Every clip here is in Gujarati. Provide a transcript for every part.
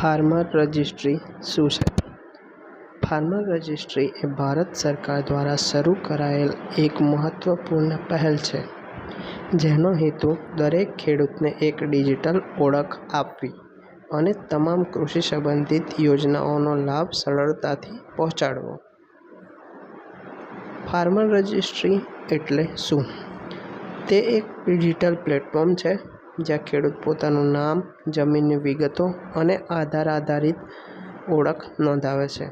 ફાર્મર રજિસ્ટ્રી શું છે? ફાર્મર રજિસ્ટ્રી એ ભારત સરકાર દ્વારા શરૂ કરાયેલ એક મહત્વપૂર્ણ પહેલ છે, જેનો હેતુ દરેક ખેડૂતને એક ડિજિટલ ઓળખ આપવી અને તમામ કૃષિ સંબંધિત યોજનાઓનો લાભ સરળતાથી પહોંચાડવો. ફાર્મર રજિસ્ટ્રી એટલે શું? તે એક ડિજિટલ પ્લેટફોર્મ છે જ્યાં ખેડૂત પોતાનું નામ, જમીનની વિગતો અને આધાર આધારિત ઓળખ નોંધાવે છે.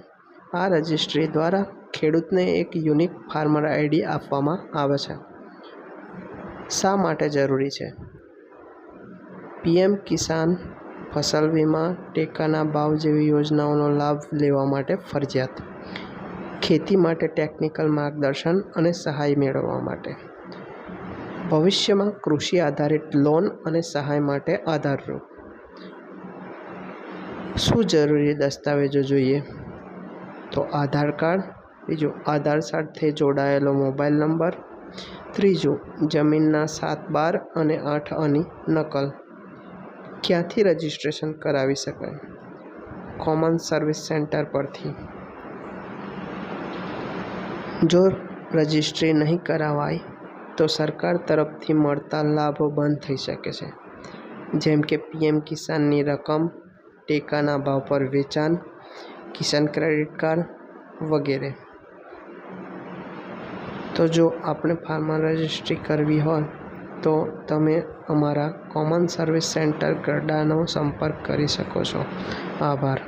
આ રજિસ્ટ્રી દ્વારા ખેડૂતને એક યુનિક ફાર્મર આઈડી આપવામાં આવે છે. શા માટે જરૂરી છે? પીએમ કિસાન ફસલ વીમા, ટેકાના ભાવ જેવી યોજનાઓનો લાભ લેવા માટે ફરજિયાત. ખેતી માટે ટેકનિકલ માર્ગદર્શન અને સહાય મેળવવા માટે. ભવિષ્યમાં કૃષિ આધારિત લોન અને સહાય માટે આધારરૂપ. શું જરૂરી દસ્તાવેજો જોઈએ? તો આધાર કાર્ડ. બીજું, આધાર સાથે જોડાયેલો મોબાઈલ નંબર. ત્રીજું, જમીનના 7/12 અને 8 આની નકલ. ક્યાંથી રજિસ્ટ્રેશન કરાવી શકાય? કોમન સર્વિસ સેન્ટર પરથી. જો રજિસ્ટ્રી નહીં કરાવાય તો સરકાર તરફથી મળતા લાભો બંધ થઈ શકે છે, જેમ કે પીએમ કિસાનની રકમ, ટેકાના ભાવ પર વેચાણ, કિસાન ક્રેડિટ કાર્ડ વગેરે. તો જો આપણે ફાર્મર રજિસ્ટ્રી કરવી હોય તો તમે અમારા કોમન સર્વિસ સેન્ટર ગરડાનો સંપર્ક કરી શકો છો. આભાર.